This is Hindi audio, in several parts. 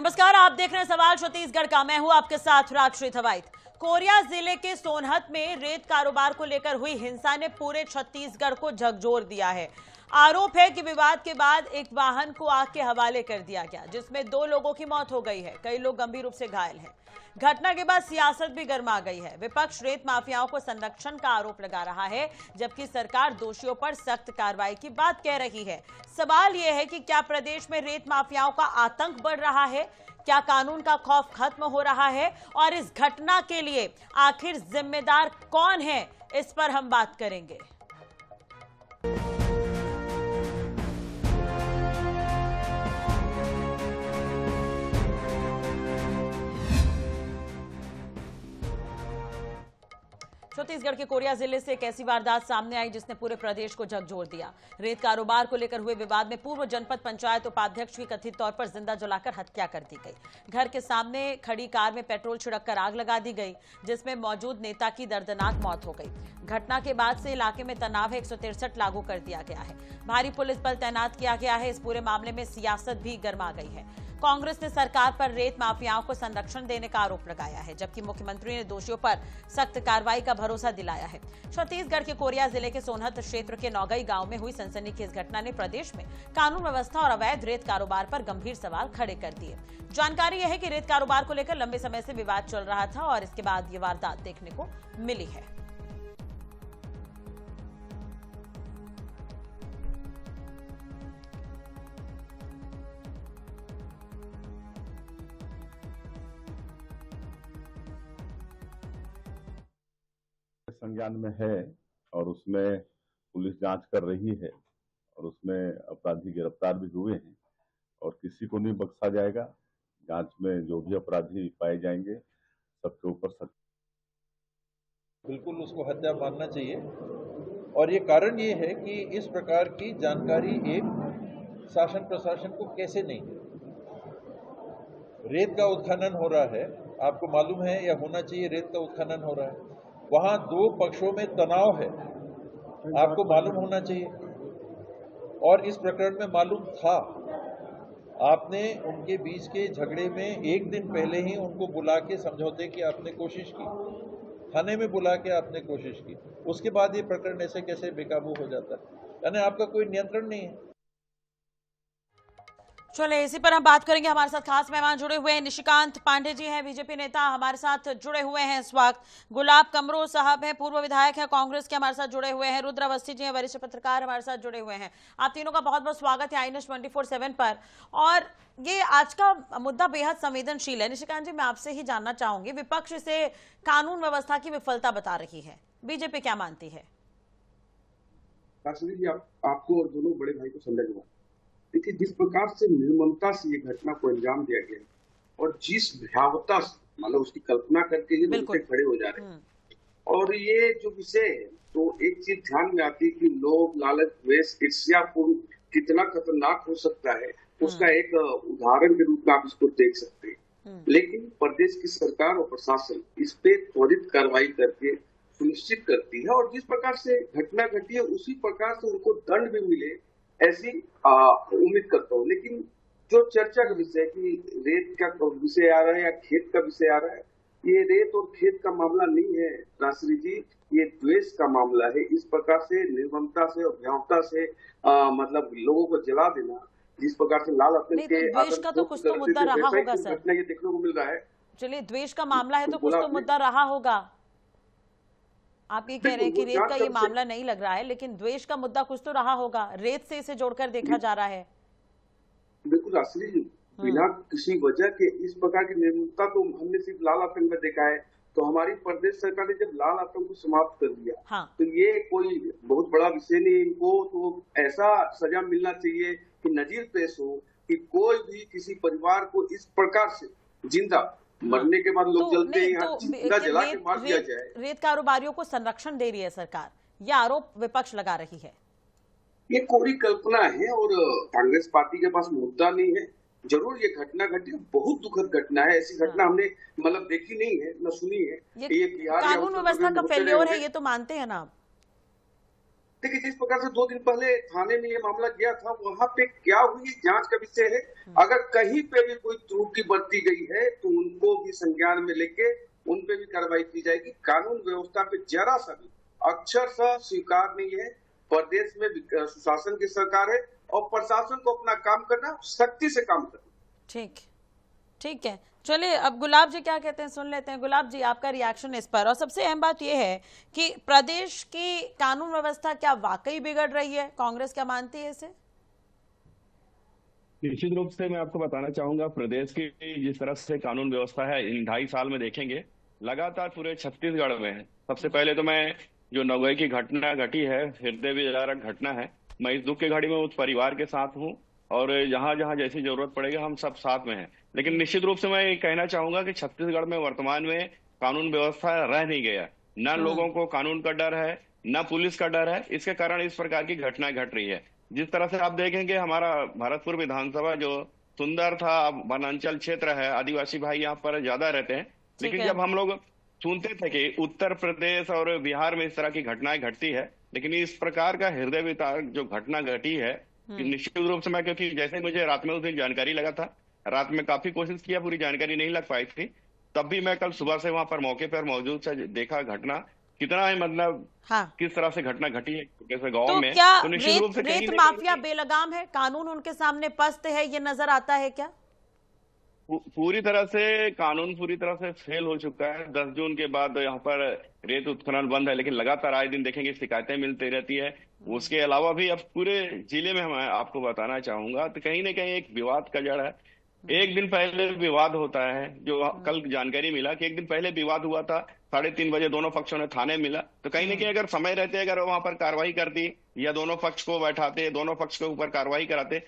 नमस्कार, आप देख रहे हैं सवाल छत्तीसगढ़ का। मैं हूं आपके साथ राजश्री थवाइत। कोरिया जिले के सोनहत में रेत कारोबार को लेकर हुई हिंसा ने पूरे छत्तीसगढ़ को झकझोर दिया है। आरोप है कि विवाद के बाद एक वाहन को आग के हवाले कर दिया गया, जिसमें 2 लोगों की मौत हो गई है। कई लोग गंभीर रूप से घायल हैं। घटना के बाद सियासत भी गर्मा गई है। विपक्ष रेत माफियाओं को संरक्षण का आरोप लगा रहा है, जबकि सरकार दोषियों पर सख्त कार्रवाई की बात कह रही है। सवाल यह है कि क्या प्रदेश में रेत माफियाओं का आतंक बढ़ रहा है? क्या कानून का खौफ खत्म हो रहा है? और इस घटना के लिए आखिर जिम्मेदार कौन है, इस पर हम बात करेंगे। छत्तीसगढ़ के कोरिया जिले से एक ऐसी वारदात सामने आई जिसने पूरे प्रदेश को झकझोर दिया। रेत कारोबार को लेकर हुए विवाद में पूर्व जनपद पंचायत उपाध्यक्ष की कथित तौर पर जिंदा जलाकर हत्या कर दी गई। घर के सामने खड़ी कार में पेट्रोल छिड़ककर आग लगा दी गई, जिसमें मौजूद नेता की दर्दनाक मौत हो गई। घटना के बाद से इलाके में तनाव 163 लागू कर दिया गया है। भारी पुलिस बल तैनात किया गया है। इस पूरे मामले में सियासत भी गर्मा गई है। कांग्रेस ने सरकार पर रेत माफियाओं को संरक्षण देने का आरोप लगाया है, जबकि मुख्यमंत्री ने दोषियों पर सख्त कार्रवाई का भरोसा दिलाया है। छत्तीसगढ़ के कोरिया जिले के सोनहत क्षेत्र के नौगई गांव में हुई सनसनीखेज घटना ने प्रदेश में कानून व्यवस्था और अवैध रेत कारोबार पर गंभीर सवाल खड़े कर दिए। जानकारी यह है कि रेत कारोबार को लेकर लंबे समय से विवाद चल रहा था और इसके बाद ये वारदात देखने को मिली है। संज्ञान में है और उसमें पुलिस जांच कर रही है और उसमें अपराधी गिरफ्तार भी हुए हैं और किसी को नहीं बख्शा जाएगा। जांच में जो भी अपराधी पाए जाएंगे सबके ऊपर सख्त बिल्कुल उसको हत्या मानना चाहिए। और ये कारण ये है कि इस प्रकार की जानकारी एक शासन प्रशासन को कैसे नहीं है। रेत का उत्खनन हो रहा है, आपको मालूम है या होना चाहिए, रेत का उत्खनन हो रहा है। वहां 2 पक्षों में तनाव है, आपको मालूम होना चाहिए। और इस प्रकरण में मालूम था, आपने उनके बीच के झगड़े में एक दिन पहले ही उनको बुला के समझौते की आपने कोशिश की, थाने में बुला के आपने कोशिश की। उसके बाद ये प्रकरण ऐसे कैसे बेकाबू हो जाता है? यानी आपका कोई नियंत्रण नहीं है। चलिए, इसी पर हम बात करेंगे। हमारे साथ खास मेहमान जुड़े हुए हैं। निशिकांत पांडे जी हैं, बीजेपी नेता, हमारे साथ जुड़े हुए हैं इस वक्त। गुलाब कमरो साहब हैं, पूर्व विधायक हैं कांग्रेस के, हमारे साथ जुड़े हुए हैं। रुद्र अवस्थी जी हैं, वरिष्ठ पत्रकार, हमारे साथ जुड़े हुए हैं। आप तीनों का बहुत बहुत स्वागत है आई-न्यूज़ 24/7 पर। और ये आज का मुद्दा बेहद संवेदनशील है। निशिकांत जी, मैं आपसे ही जानना चाहूंगी, विपक्ष इसे कानून व्यवस्था की विफलता बता रही है, बीजेपी क्या मानती है? आपको और दोनों बड़े भाई को संदेह हुआ। देखिए, जिस प्रकार से निर्ममता से ये घटना को अंजाम दिया गया और जिस भयावहता से मतलब उसकी कल्पना करके ही लोग खड़े हो जा रहे हैं। और ये जो विषय है, तो एक चीज ध्यान में आती है कि लोग, लालच, द्वेष, ईर्ष्या को कितना खतरनाक हो सकता है, उसका एक उदाहरण के रूप में आप इसको देख सकते हैं। लेकिन प्रदेश की सरकार और प्रशासन इस पे त्वरित कार्रवाई करके सुनिश्चित करती है और जिस प्रकार से घटना घटी है उसी प्रकार से उनको दंड भी मिले, ऐसी उम्मीद करता हूँ। लेकिन जो चर्चा का विषय कि रेत का विषय आ रहा है या खेत का विषय आ रहा है, ये रेत और खेत का मामला नहीं है राजश्री जी, ये द्वेष का मामला है। इस प्रकार से निर्ममता से और भयावहता से मतलब लोगों को जला देना, जिस प्रकार से लाल आतंक के द्वेष का तो कुछ तो मुद्दा रहा होगा सर, घटना ये देखने को मिल रहा है। चलिए, द्वेष का मामला है तो कुछ तो मुद्दा रहा होगा। आप ये कह रहे हैं कि रेत का ये मामला नहीं लग रहा है, लेकिन द्वेष का मुद्दा कुछ तो रहा होगा। रेत से इसे जोड़कर देखा जा रहा है। बिल्कुल राजश्री जी, बिना किसी वजह के इस प्रकार की निर्ममता तो हमने सिर्फ लाल आतंक में देखा है। तो हमारी प्रदेश सरकार ने जब लाल आतंक को समाप्त कर दिया, तो ये कोई बहुत बड़ा विषय नहीं। इनको तो ऐसा सजा मिलना चाहिए कि नजीर पेश हो कि कोई भी किसी परिवार को इस प्रकार से जिंदा मरने के बाद लोग जलते हैं, जिंदा जला के मार दिया जाए। रेत कारोबारियों को संरक्षण दे रही है सरकार, यह आरोप विपक्ष लगा रही है। ये कोरी कल्पना है और कांग्रेस पार्टी के पास मुद्दा नहीं है। जरूर ये घटना घटी, बहुत दुखद घटना है। ऐसी घटना हमने मतलब देखी नहीं है, न सुनी है। ये कानून व्यवस्था का फेल्योर है, ये तो मानते हैं ना आप? देखिए, जिस प्रकार से 2 दिन पहले थाने में ये मामला गया था, वहां पे क्या हुई जांच का विषय है। अगर कहीं पे भी कोई त्रुटि बरती गई है तो उनको भी संज्ञान में लेके उन पे भी कार्रवाई की जाएगी। कानून व्यवस्था पे जरा सा भी अक्षरशः स्वीकार नहीं है। प्रदेश में सुशासन की सरकार है और प्रशासन को अपना काम करना, सख्ती से काम करना। ठीक है, चलिए अब गुलाब जी क्या कहते हैं सुन लेते हैं। गुलाब जी, आपका रिएक्शन इस पर। और सबसे अहम बात यह है कि प्रदेश की कानून व्यवस्था क्या वाकई बिगड़ रही है? कांग्रेस क्या मानती है इसे? निश्चित रूप से मैं आपको बताना चाहूंगा, प्रदेश की जिस तरह से कानून व्यवस्था है इन 2.5 साल में देखेंगे लगातार पूरे छत्तीसगढ़ में है। सबसे पहले तो मैं जो नौगई की घटना घटी है, हृदय विदारक घटना है, मैं इस दुख की घड़ी में उस परिवार के साथ हूँ और जहां जहां जैसी जरूरत पड़ेगा हम सब साथ में हैं। लेकिन निश्चित रूप से मैं ये कहना चाहूंगा कि छत्तीसगढ़ में वर्तमान में कानून व्यवस्था रह नहीं गया। न लोगों को कानून का डर है, न पुलिस का डर है। इसके कारण इस प्रकार की घटनाएं घट रही है। जिस तरह से आप देखेंगे, हमारा भरतपुर विधानसभा जो सुंदर था, अब वनांचल क्षेत्र है, आदिवासी भाई यहाँ पर ज्यादा रहते हैं। लेकिन जब हम लोग सुनते थे कि उत्तर प्रदेश और बिहार में इस तरह की घटनाएं घटती है, लेकिन इस प्रकार का हृदय विदारक जो घटना घटी है, निश्चित रूप से मैं, क्योंकि जैसे मुझे रात में उस दिन जानकारी लगा था, रात में काफी कोशिश किया, पूरी जानकारी नहीं लग पाई थी, तब भी मैं कल सुबह से वहां पर मौके पर मौजूद से देखा घटना कितना है, मतलब किस तरह से घटना घटी है कैसे गांव तो में। क्या तो निश्चित रूप से रेत माफिया बेलगाम है, कानून उनके सामने पस्त है, ये नजर आता है क्या? पूरी तरह से कानून पूरी तरह से फेल हो चुका है। 10 जून के बाद यहाँ पर रेत उत्खनन बंद है, लेकिन लगातार आए दिन देखेंगे शिकायतें मिलती रहती है। उसके अलावा भी अब पूरे जिले में मैं आपको बताना चाहूंगा तो कहीं ना कहीं एक विवाद का जड़ है। एक दिन पहले विवाद होता है, जो कल जानकारी मिला कि एक दिन पहले विवाद हुआ था, 3:30 बजे दोनों पक्षों ने थाने मिला। तो कहीं ना कहीं अगर समय रहते अगर वहां पर कार्रवाई करती या दोनों पक्ष को बैठाते, दोनों पक्ष के ऊपर कार्रवाई कराते,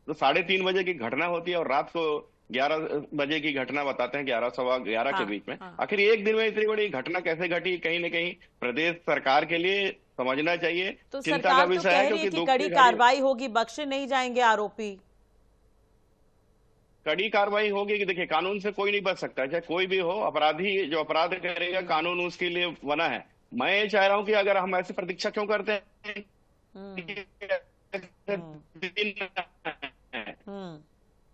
तो 3:30 बजे की घटना होती है और रात को 11 बजे की घटना बताते हैं, 11 सवा 11 के बीच में। आखिर एक दिन में इतनी बड़ी घटना कैसे घटी? कहीं ना कहीं प्रदेश सरकार के लिए समझना चाहिए, तो चिंता का विषय है, क्योंकि कड़ी कार्रवाई होगी, बख्शे नहीं जाएंगे आरोपी। कड़ी कार्रवाई होगी कि देखिए, कानून से कोई नहीं बच सकता, चाहे कोई भी हो। अपराधी जो अपराध करेगा, कानून उसके लिए बना है। मैं ये चाह रहा हूं कि अगर हम ऐसी प्रतीक्षा क्यों करते हैं,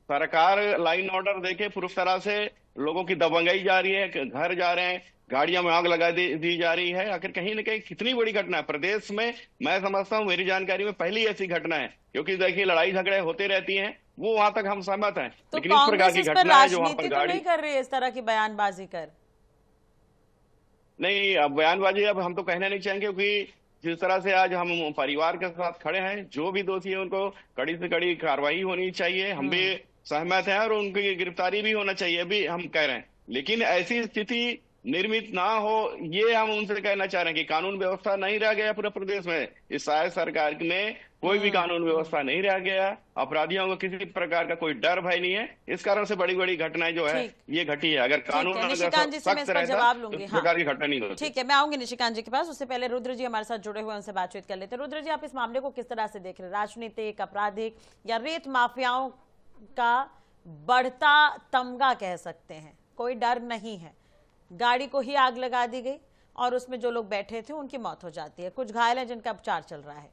सरकार लाइन ऑर्डर देके पूरी तरह से लोगों की दबंगाई जा रही है, घर जा रहे हैं, गाड़ियों में आग लगा दी जा रही है। आखिर कहीं ना कहीं कितनी बड़ी घटना है प्रदेश में। मैं समझता हूं मेरी जानकारी में पहली ऐसी घटना है, क्योंकि देखिए लड़ाई झगड़े होते रहती हैं, वो वहां तक हम सहमत हैं। तो लेकिन इस प्रकार की घटना है जो वहां पर गाड़ी नहीं कर रही है, इस तरह की बयानबाजी कर नहीं। अब बयानबाजी अब हम तो कहना नहीं चाहेंगे, क्योंकि जिस तरह से आज हम परिवार के साथ खड़े हैं, जो भी दोषी है उनको कड़ी से कड़ी कार्रवाई होनी चाहिए। हम भी सहमत हैं और उनकी गिरफ्तारी भी होना चाहिए, भी हम कह रहे हैं। लेकिन ऐसी स्थिति निर्मित ना हो, ये हम उनसे कहना चाह रहे हैं कि कानून व्यवस्था नहीं रह गया पूरे प्रदेश में। इस शायद सरकार में कोई भी कानून व्यवस्था नहीं रह गया, अपराधियों को किसी प्रकार का कोई डर भय नहीं है। इस कारण से बड़ी बड़ी घटनाएं जो है ये घटी है। अगर कानून निशिकांत जी से मैं इसका जवाब लूंगी, इस प्रकार की घटना नहीं होती। ठीक है, मैं आऊंगी निशिकांत जी के पास। उससे पहले रुद्र जी हमारे साथ जुड़े हुए, उनसे बातचीत कर लेते हैं। रुद्र जी, आप इस मामले को किस तरह से देख रहे हैं? राजनीतिक, आपराधिक या रेत माफियाओं का बढ़ता तमगा कह सकते हैं। कोई डर नहीं है, गाड़ी को ही आग लगा दी गई और उसमें जो लोग बैठे थे उनकी मौत हो जाती है, कुछ घायल हैं जिनका उपचार चल रहा है।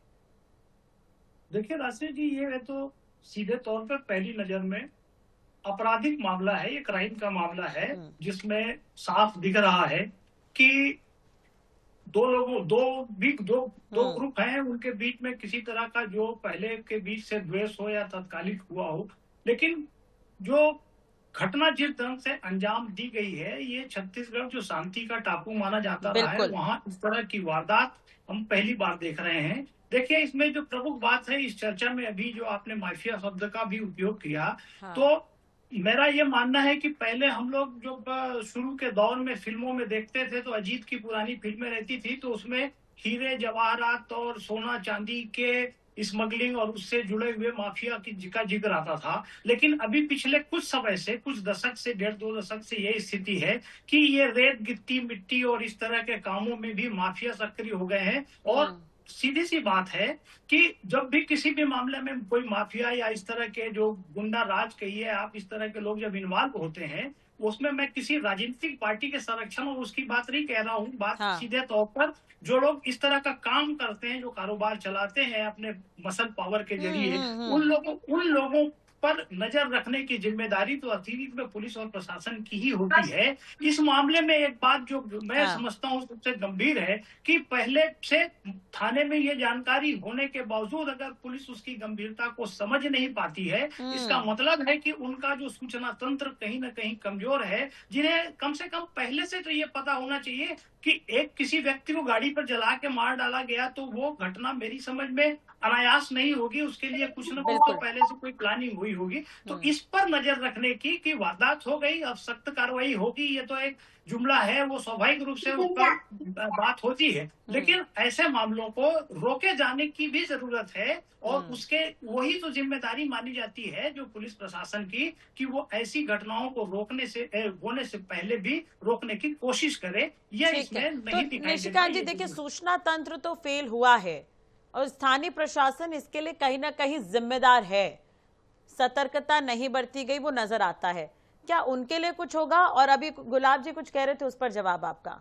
देखिए राशि जी, ये है तो सीधे तौर पर पहली नजर में आपराधिक मामला है, ये क्राइम का मामला है, जिसमें साफ दिख रहा है कि दो ग्रुप हैं, उनके बीच में किसी तरह का जो पहले के बीच से द्वेष हो या तत्कालिक हुआ हो। लेकिन जो घटना जिस ढंग से अंजाम दी गई है, ये छत्तीसगढ़ जो शांति का टापू माना जाता रहा है, वहां इस तरह की वारदात हम पहली बार देख रहे हैं। देखिए, इसमें जो प्रमुख बात है इस चर्चा में, अभी जो आपने माफिया शब्द का भी उपयोग किया, तो मेरा ये मानना है कि पहले हम लोग जो शुरू के दौर में फिल्मों में देखते थे, तो अजीत की पुरानी फिल्में रहती थी, तो उसमें हीरे जवाहरात और सोना चांदी के स्मगलिंग और उससे जुड़े हुए माफिया का जिक्र आता था। लेकिन अभी पिछले कुछ समय से, कुछ दशक से, 1.5-2 दशक से यही स्थिति है कि ये रेत गिट्टी मिट्टी और इस तरह के कामों में भी माफिया सक्रिय हो गए हैं। और सीधी सी बात है कि जब भी किसी भी मामले में कोई माफिया या इस तरह के जो गुंडा राज कहिए आप, इस तरह के लोग जब इन्वॉल्व होते हैं, उसमें मैं किसी राजनीतिक पार्टी के संरक्षण और उसकी बात नहीं कह रहा हूँ। बात हाँ। सीधे तौर पर जो लोग इस तरह का काम करते हैं, जो कारोबार चलाते हैं अपने मसल पावर के जरिए, उन लोगों पर नजर रखने की जिम्मेदारी तो अतीत में पुलिस और प्रशासन की ही होती है। इस मामले में एक बात जो मैं समझता हूँ सबसे गंभीर है कि पहले से थाने में ये जानकारी होने के बावजूद अगर पुलिस उसकी गंभीरता को समझ नहीं पाती है, इसका मतलब है कि उनका जो सूचना तंत्र कहीं ना कहीं कमजोर है, जिन्हें कम से कम पहले से तो ये पता होना चाहिए कि एक किसी व्यक्ति को गाड़ी पर जला के मार डाला गया तो वो घटना मेरी समझ में अनायास नहीं होगी, उसके लिए कुछ न कुछ तो पहले से कोई प्लानिंग हुई होगी। तो इस पर नजर रखने की कि वारदात हो गई, अब सख्त कार्रवाई होगी, ये तो एक जुमला है, वो स्वाभाविक रूप से उस पर बात होती है, लेकिन ऐसे मामलों को रोके जाने की भी जरूरत है और उसके वही तो जिम्मेदारी मानी जाती है जो पुलिस प्रशासन की, कि वो ऐसी घटनाओं को रोकने से होने से पहले भी रोकने की कोशिश करे। यह इसमें नहीं दिखाई निशिकांत जी, देखिए सूचना तंत्र तो फेल हुआ है और स्थानीय प्रशासन इसके लिए कहीं ना कहीं जिम्मेदार है। सतर्कता नहीं बरती गई वो नजर आता है, क्या उनके लिए कुछ होगा? और अभी गुलाब जी कुछ कह रहे थे, उस पर जवाब आपका।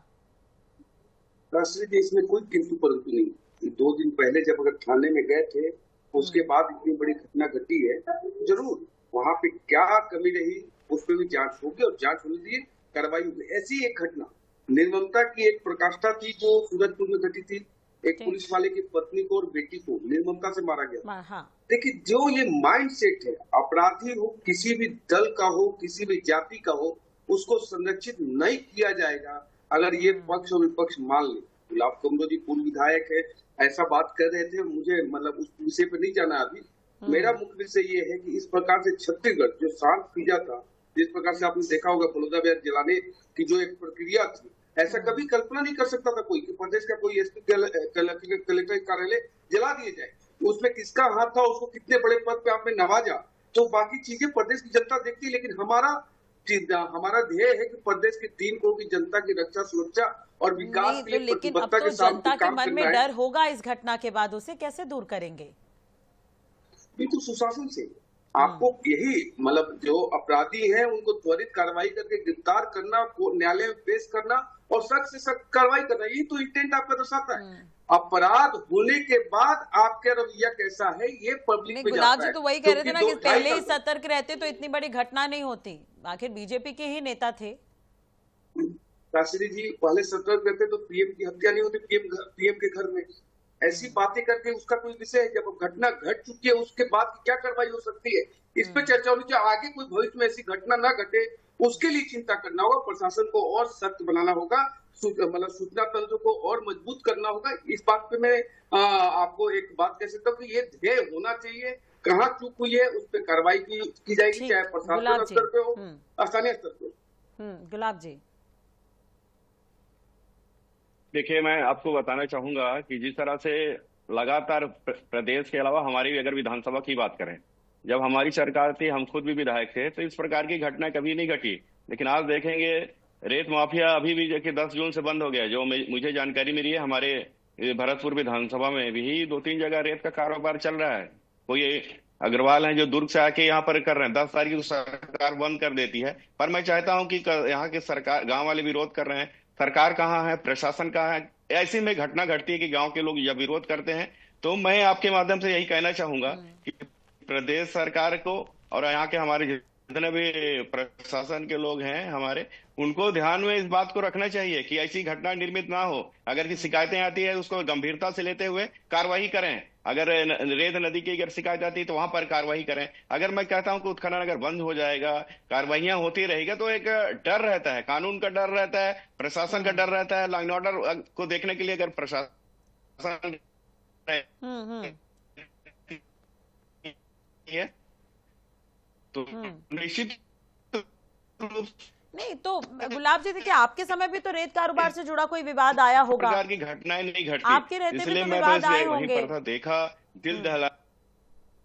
राष्ट्रीय जी, इसमें कोई किंतु परंतु नहीं। 2 दिन पहले जब अगर थाने में गए थे, उसके बाद इतनी बड़ी घटना घटी है, जरूर वहां पे क्या कमी रही उस पर भी जांच होगी और जांच होने के लिए कार्रवाई होगी। ऐसी एक घटना निर्ममता की एक प्रकाष्ठा थी जो सूरजपुर में घटी थी। एक पुलिस वाले की पत्नी को और बेटी को निर्ममता से मारा गया। हाँ। देखिए, जो ये माइंड सेट है, अपराधी हो किसी भी दल का हो, किसी भी जाति का हो, उसको संरक्षित नहीं किया जाएगा अगर ये पक्ष और विपक्ष मान ले। गुलाब कमरो जी पूर्व विधायक है, ऐसा बात कर रहे थे, मुझे मतलब उस विषय पर नहीं जाना अभी। मेरा मुख्य विषय ये है कि इस प्रकार से छत्तीसगढ़ जो शांत पिजा था, जिस प्रकार से आपने देखा होगा बलौदा बैर जलाने की जो एक प्रक्रिया थी, ऐसा कभी कल्पना नहीं कर सकता था कोई कि प्रदेश का कोई एसपी कलेक्टर कार्यालय जला दिए जाए। उसमें किसका हाथ था, उसको कितने बड़े पद पे आपने नवाजा, तो बाकी चीजें प्रदेश की जनता देखती है, लेकिन हमारा ध्येय है कि प्रदेश के 3 करोड़ की जनता की रक्षा, सुरक्षा और विकास के लिए लेकिन अब तो जनता के मन में डर होगा इस घटना के बाद, उसे कैसे दूर करेंगे? बिल्कुल सुशासन से। आपको यही मतलब जो अपराधी हैं उनको त्वरित कार्रवाई करके गिरफ्तार करना, न्यायालय में पेश करना और सख्त से सख्त कार्रवाई करना, यही तो इंटेंट आपका दर्शाता है। अपराध होने के बाद आपका रवैया कैसा है ये पब्लिक में गुलाब जी तो वही कह रहे थे ना कि पहले ही सतर्क रहते तो इतनी बड़ी घटना नहीं होती। आखिर बीजेपी के ही नेता थे। शास्त्री जी, पहले सतर्क रहते तो पीएम की हत्या नहीं होती पीएम के घर में। ऐसी बातें करके उसका कोई विषय है? जब घटना घट चुकी है उसके बाद क्या कार्रवाई हो सकती है, इस पे चर्चा होनी चाहिए। आगे कोई भविष्य में ऐसी घटना ना घटे उसके लिए चिंता करना होगा, प्रशासन को और सख्त बनाना होगा, मतलब सूचना तंत्र को और मजबूत करना होगा। इस बात पे मैं आपको एक बात कह सकता हूँ कि ये ध्येय होना चाहिए। कहाँ चूक हुई है उस पर कार्रवाई की जाएगी, चाहे प्रशासन स्तर पे हो, स्थानीय स्तर पे हो। गुलाब जी, देखिए, मैं आपको बताना चाहूंगा कि जिस तरह से लगातार प्रदेश के अलावा हमारी भी अगर विधानसभा की बात करें, जब हमारी सरकार थी, हम खुद भी विधायक थे, तो इस प्रकार की घटना कभी नहीं घटी। लेकिन आज देखेंगे रेत माफिया अभी भी देखिए 10 जून से बंद हो गया। जो मुझे जानकारी मिली है, हमारे भरतपुर विधानसभा में भी 2-3 जगह रेत का कारोबार चल रहा है। कोई अग्रवाल हैं जो दुर्ग से आके यहाँ पर कर रहे हैं, 10 तारीख को सरकार बंद कर देती है। पर मैं चाहता हूँ कि यहाँ के सरकार, गाँव वाले विरोध कर रहे हैं, सरकार कहाँ है, प्रशासन कहाँ है? ऐसी में घटना घटती है कि गांव के लोग जब विरोध करते हैं, तो मैं आपके माध्यम से यही कहना चाहूंगा कि प्रदेश सरकार को और यहाँ के हमारे जितने भी प्रशासन के लोग हैं हमारे, उनको ध्यान में इस बात को रखना चाहिए कि ऐसी घटना निर्मित ना हो। अगर की शिकायतें आती है उसको गंभीरता से लेते हुए कार्रवाई करें। अगर रेत नदी की अगर शिकायत आती है तो वहां पर कार्रवाई करें। अगर मैं कहता हूं कि उत्खनन अगर बंद हो जाएगा, कार्रवाइयां होती रहेगा, तो एक डर रहता है, कानून का डर रहता है, प्रशासन का डर रहता है। लॉ एंड ऑर्डर को देखने के लिए अगर प्रशासन तो निश्चित नहीं तो गुलाब जी, देखिए आपके समय भी तो रेत कारोबार से जुड़ा कोई विवाद आया होगा। प्रकार की घटनाएं नहीं घटती, आपके रहते इसलिए भी तो मैं विवाद आए वहीं होंगे। पर था, देखा, दिल दहला।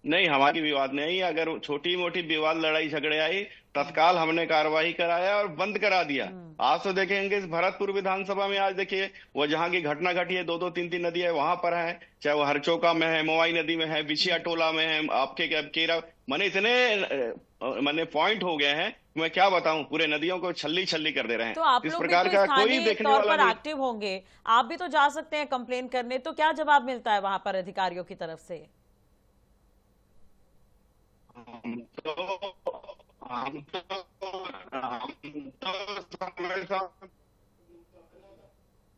नहीं, हमारी विवाद नहीं। अगर छोटी मोटी विवाद, लड़ाई झगड़े आई, तत्काल हमने कार्रवाई कराया और बंद करा दिया। आज तो देखेंगे इस भरतपुर विधानसभा में, आज देखिए वो जहाँ की घटना घटी है, 2-2, 3-3 नदी है, वहां पर है, चाहे वो हरचौका में है, मोवाई नदी में है, बिछिया टोला में है, आपके केरा, माने इतने पॉइंट हो गए हैं मैं क्या बताऊं, पूरे नदियों को छल्ली छल्ली कर दे रहे हैं। तो आप इस लोग भी प्रकार तो का कोई स्थानीय देखने तौर वाला पर नहीं। एक्टिव होंगे, आप भी तो जा सकते हैं कंप्लेन करने, तो क्या जवाब मिलता है वहां पर अधिकारियों की तरफ से? हम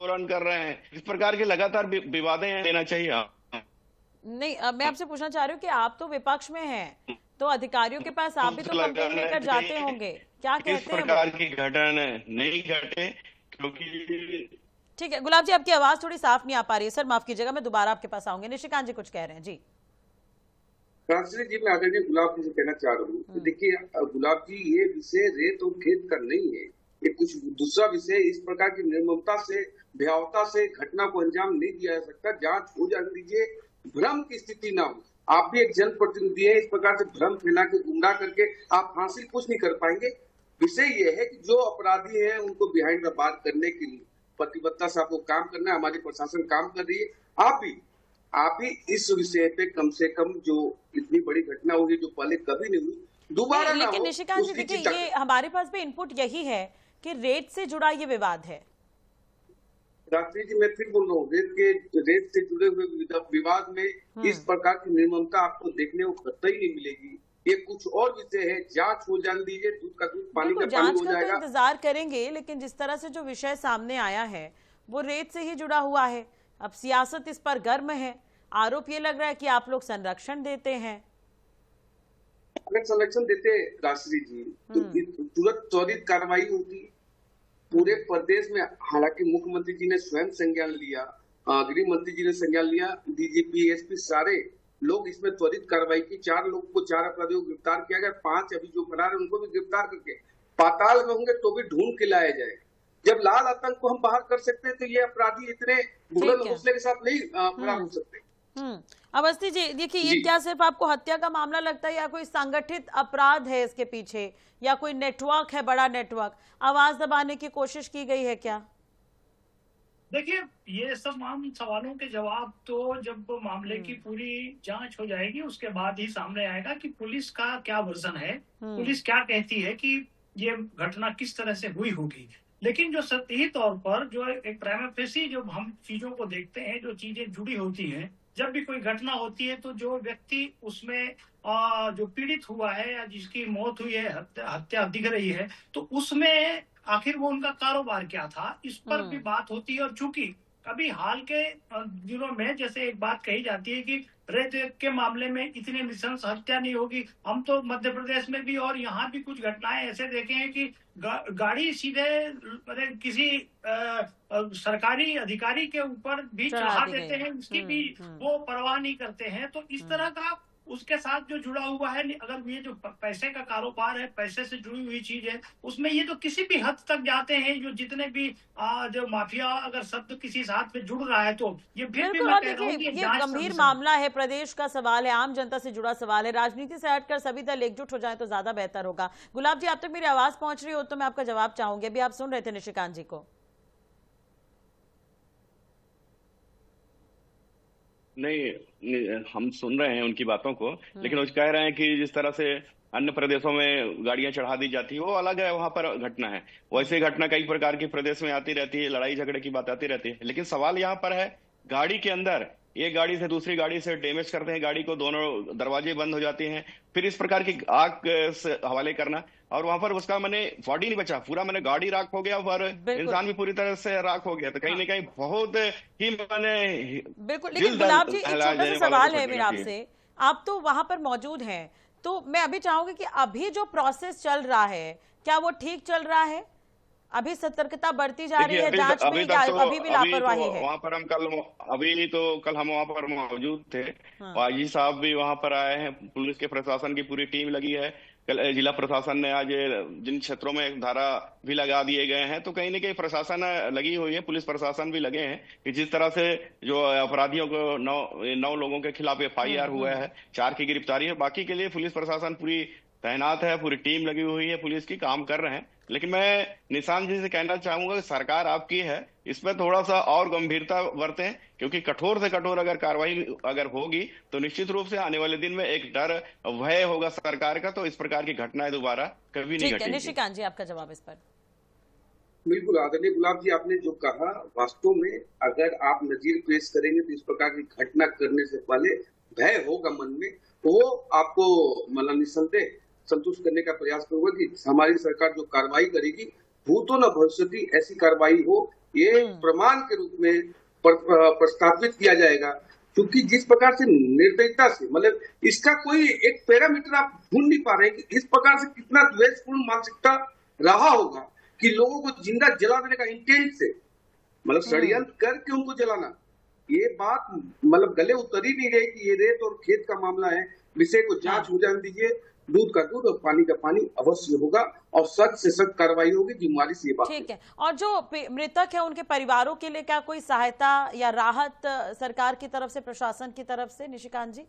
तो रन कर रहे हैं। इस प्रकार के लगातार विवादें देना चाहिए। नहीं, मैं आपसे पूछना चाह रही हूँ कि आप तो विपक्ष में हैं, तो अधिकारियों के पास आप भी तो कंप्लेन लेकर जाते होंगे, क्या इस कहते हैं वो? प्रकार की घटना नहीं घटे, क्योंकि ठीक है गुलाब जी, आपकी आवाज थोड़ी साफ नहीं आ पा रही है सर, माफ कीजिएगा, मैं दोबारा आपके पास आऊंगी। निशिकांत जी कुछ कह रहे हैं जी। राष्ट्रीय जी, मैं आदरणीय गुलाब जी से कहना चाह रहा हूँ, देखिए गुलाब जी, ये विषय रेत और खेत का नहीं है, ये कुछ दूसरा विषय। इस प्रकार की निर्ममता से, भयावता से घटना को अंजाम नहीं दिया जा सकता। जांच हो जाने दीजिए, भ्रम की स्थिति ना हो। आप भी एक जनप्रतिनिधि है, इस प्रकार से भ्रम फैला के, गुमराह करके आप हासिल कुछ नहीं कर पाएंगे। विषय ये है कि जो अपराधी हैं उनको बिहाइंड द बार करने के लिए प्रतिबद्धता से आपको काम करना है। हमारी प्रशासन काम कर रही है। आप भी इस विषय पे कम से कम, जो इतनी बड़ी घटना हुई जो पहले कभी नहीं हुई, दोबारा ना हो। लेकिन निशिकांत जी देखिए, ये हमारे पास भी इनपुट यही है कि रेत से जुड़ा ये विवाद है। राष्ट्रीय जी, मैं फिर बोल रहा हूँ, रेत से जुड़े हुए विवाद में इस प्रकार की निर्ममता आपको देखने को कतई नहीं मिलेगी। ये कुछ और विषय है, जांच हो जाने दीजिए, दूध का दूध, पानी का पानी हो जाएगा। तो इंतजार करेंगे, लेकिन जिस तरह से जो विषय सामने आया है वो रेत से ही जुड़ा हुआ है। अब सियासत इस पर गर्म है, आरोप ये लग रहा है कि आप लोग संरक्षण देते हैं। अगर संरक्षण देते राष्ट्रीय जी तो तुरंत त्वरित कार्रवाई होती पूरे प्रदेश में। हालांकि मुख्यमंत्री जी ने स्वयं संज्ञान लिया, गृह मंत्री जी ने संज्ञान लिया, डीजीपी, एसपी सारे लोग इसमें त्वरित कार्रवाई की। 4 लोगों को, 4 अपराधियों को गिरफ्तार किया गया। 5 अभी जो फरार है उनको भी गिरफ्तार करके पाताल में होंगे तो भी ढूंढ के लाया जाएगा। जब लाल आतंक को हम बाहर कर सकते हैं तो ये अपराधी इतने बुलंद हौसले के साथ नहीं फरार हो सकते। अवस्थी जी देखिए, ये क्या सिर्फ आपको हत्या का मामला लगता है या कोई संगठित अपराध है इसके पीछे, या कोई नेटवर्क है, बड़ा नेटवर्क? आवाज दबाने की कोशिश की गई है क्या? देखिए, ये तमाम सवालों के जवाब तो जब मामले की पूरी जांच हो जाएगी उसके बाद ही सामने आएगा कि पुलिस का क्या वर्जन है, पुलिस क्या कहती है कि ये घटना किस तरह से हुई होगी। लेकिन जो सतही तौर पर जो एक प्राइमा फेसी जो हम चीजों को देखते हैं, जो चीजें जुड़ी होती हैं, जब भी कोई घटना होती है तो जो व्यक्ति उसमें जो पीड़ित हुआ है या जिसकी मौत हुई है, हत्या दिख रही है, तो उसमें आखिर वो उनका कारोबार क्या था, इस पर भी बात होती है। और चूंकि अभी हाल के दिनों में जैसे एक बात कही जाती है कि रेत के मामले में इतनी नृशंस हत्या नहीं होगी, हम तो मध्य प्रदेश में भी और यहाँ भी कुछ घटनाएं ऐसे देखे हैं कि गाड़ी सीधे किसी सरकारी अधिकारी के ऊपर भी चढ़ा देते हैं, इसकी भी वो परवाह नहीं करते हैं। तो इस तरह का उसके साथ जो जुड़ा हुआ है, अगर ये जो पैसे का कारोबार है, पैसे से जुड़ी हुई चीज है, उसमें ये तो किसी भी हद तक जाते हैं। जो जितने भी जो माफिया अगर शब्द किसी साथ में जुड़ रहा है तो ये फिर भी मैं कह रहा हूं कि ये गंभीर मामला है, प्रदेश का सवाल है, आम जनता से जुड़ा सवाल है। राजनीति से हटकर सभी दल एकजुट हो जाए तो ज्यादा बेहतर होगा। गुलाब जी, आप तक मेरी आवाज पहुंच रही हो तो मैं आपका जवाब चाहूंगी। अभी आप सुन रहे थे निशिकांत जी को। नहीं, हम सुन रहे हैं उनकी बातों को, लेकिन वो कह रहे हैं कि जिस तरह से अन्य प्रदेशों में गाड़ियां चढ़ा दी जाती है वो अलग है, वहां पर घटना है। वैसे घटना कई प्रकार की प्रदेश में आती रहती है, लड़ाई झगड़े की बात आती रहती है। लेकिन सवाल यहाँ पर है, गाड़ी के अंदर एक गाड़ी से दूसरी गाड़ी से डैमेज करते हैं गाड़ी को, दोनों दरवाजे बंद हो जाते हैं, फिर इस प्रकार की आग से हवाले करना, और वहां पर उसका मैंने बॉडी नहीं बचा, पूरा मैंने गाड़ी राख हो गया और इंसान भी पूरी तरह से राख हो गया। तो कहीं ना कहीं बहुत ही मैंने बिल्कुल। लेकिन गुलाब जी, एक छोटा सा सवाल है मेरा आपसे, आप तो वहां पर मौजूद हैं, तो मैं अभी चाहूंगी कि अभी जो प्रोसेस चल रहा है क्या वो ठीक चल रहा है? अभी सतर्कता बढ़ती जा रही है जांच में, या अभी भी लापरवाही है? वहां पर हम कल हम वहां पर मौजूद थे, आईजी साहब भी वहां पर आए हैं, पुलिस के प्रशासन की पूरी टीम लगी है। कल जिला प्रशासन ने आज जिन क्षेत्रों में धारा भी लगा दिए गए हैं, तो कहीं ना कहीं प्रशासन लगी हुई है, पुलिस प्रशासन भी लगे हैं कि जिस तरह से जो अपराधियों को 9 लोगों के खिलाफ FIR हुआ है, 4 की गिरफ्तारी है, बाकी के लिए पुलिस प्रशासन पूरी तैनात है, पूरी टीम लगी हुई है पुलिस की, काम कर रहे हैं। लेकिन मैं निशांत जी से कहना चाहूंगा कि सरकार आपकी है, इसमें थोड़ा सा और गंभीरता बरतें, क्योंकि कठोर से कठोर अगर कार्रवाई अगर होगी तो निश्चित रूप से आने वाले दिन में एक डर भय होगा सरकार का, तो इस प्रकार की घटनाएं दोबारा कभी नहीं घटेंगी। निशिकांत जी, आपका जवाब इस पर। बिल्कुल आदरणीय गुलाब जी, आपने जो कहा वास्तव में अगर आप नजीर पेश करेंगे तो इस प्रकार की घटना करने से पहले भय होगा मन में, वो आपको मतलब निसंदेह संतुष्ट करने का प्रयास करूंगा कि हमारी सरकार जो कार्रवाई करेगी भूतो न भविष्यति ऐसी कार्रवाई हो, ये प्रमाण के रूप में प्रस्तावित किया जाएगा। क्योंकि जिस प्रकार से निर्दयता से मतलब इसका कोई एक पैरामीटर आप ढूंढ नहीं पा रहे कि इस प्रकार से कितना द्वेषपूर्ण मानसिकता रहा होगा कि लोगों को जिंदा जला देने का इंटेंट से मतलब षड्यंत्र करके उनको जलाना, ये बात मतलब गले उतर ही नहीं रही कि ये रेत और खेत का मामला है। विषय को जांच हो जाने दीजिए, दूध का दूध और पानी का पानी अवश्य होगा और सख्त से सख्त कार्रवाई होगी, जिम्मेदारी से ये बात। ठीक है। और जो मृतक है उनके परिवारों के लिए क्या कोई सहायता या राहत सरकार की तरफ से, प्रशासन की तरफ से? निशिकांत जी।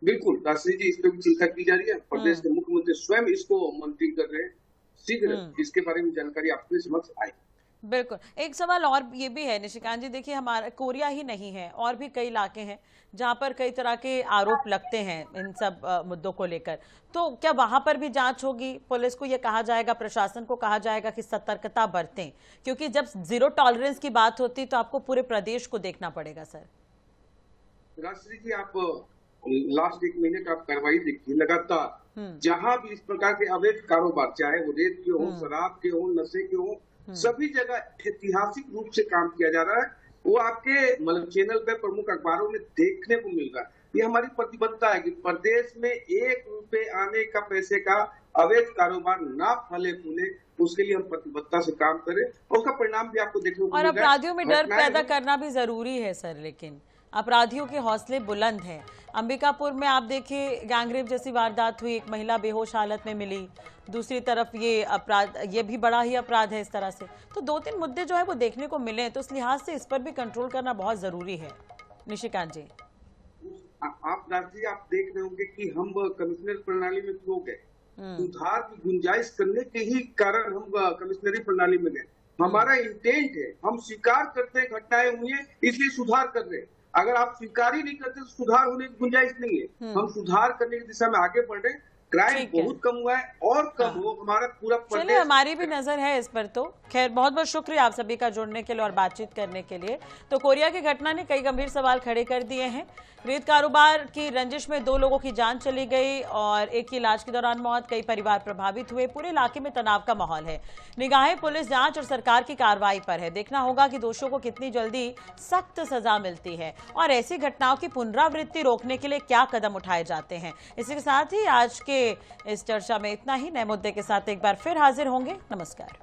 बिल्कुल राष्ट्रीय जी, इस पर चिंता की जा रही है। प्रदेश के मुख्यमंत्री स्वयं इसको मॉनिटरिंग कर रहे हैं, शीघ्र इसके बारे में जानकारी आपके समक्ष आए। बिल्कुल। एक सवाल और ये भी है निशिकांत जी, देखिए हमारा कोरिया ही नहीं है, और भी कई इलाके हैं जहां पर कई तरह के आरोप लगते हैं इन सब मुद्दों को लेकर, तो क्या वहां पर भी जांच होगी? पुलिस को ये कहा जाएगा, प्रशासन को कहा जाएगा कि सतर्कता बरतें, क्योंकि जब जीरो टॉलरेंस की बात होती तो आपको पूरे प्रदेश को देखना पड़ेगा। सर राष्ट्रीय जी, आप लास्ट एक महीने का आप कार्रवाई देखिए, लगातार जहां भी इस प्रकार के अवैध कारोबार, चाहे वो रेत के हो, शराब के हो, नशे के हो, सभी जगह ऐतिहासिक रूप से काम किया जा रहा है। वो आपके मतलब चैनल पे प्रमुख अखबारों में देखने को मिल रहा है। ये हमारी प्रतिबद्धता है कि प्रदेश में 1 रुपए आने का पैसे का अवैध कारोबार ना फले फूले, उसके लिए हम प्रतिबद्धता से काम करें और उसका परिणाम भी आपको देखने को मिल रहा है। और अपराधियों में डर पैदा करना भी जरूरी है सर, लेकिन अपराधियों के हौसले बुलंद हैं। अंबिकापुर में आप देखिए गैंगरेप जैसी वारदात हुई, एक महिला बेहोश हालत में मिली, दूसरी तरफ ये अपराध, ये भी बड़ा ही अपराध है इस तरह से। तो 2-3 मुद्दे जो है वो देखने को मिले, तो इस लिहाज से इस पर भी कंट्रोल करना बहुत जरूरी है। निशिकांत जी, आप राष्ट्रीय आप देख रहे होंगे कि हम कमिश्नर प्रणाली में क्यों गए, सुधार की गुंजाइश करने के ही कारण हम कमिश्नरी प्रणाली में गए। हमारा इंटेंट है, हम स्वीकार करते हैं घटनाएं हुई है इसलिए सुधार कर रहे हैं। अगर आप स्वीकार ही नहीं करते तो सुधार होने की गुंजाइश नहीं है। हम सुधार करने की दिशा में आगे बढ़ रहे हैं, क्राइम बहुत कम हुआ है और कम हो, हमारा पूरा चलिए हमारी भी नजर है इस पर। तो खैर बहुत बहुत शुक्रिया आप सभी का जुड़ने के लिए और बातचीत करने के लिए। तो कोरिया की घटना ने कई गंभीर सवाल खड़े कर दिए हैं। रेत कारोबार की रंजिश में 2 लोगों की जान चली गई और एक की इलाज के दौरान मौत, कई परिवार प्रभावित हुए, पूरे इलाके में तनाव का माहौल है। निगाहें पुलिस जांच और सरकार की कार्रवाई पर है। देखना होगा कि दोषियों को कितनी जल्दी सख्त सजा मिलती है और ऐसी घटनाओं की पुनरावृत्ति रोकने के लिए क्या कदम उठाए जाते हैं। इसी के साथ ही आज के इस चर्चा में इतना ही। नए मुद्दे के साथ एक बार फिर हाजिर होंगे। नमस्कार।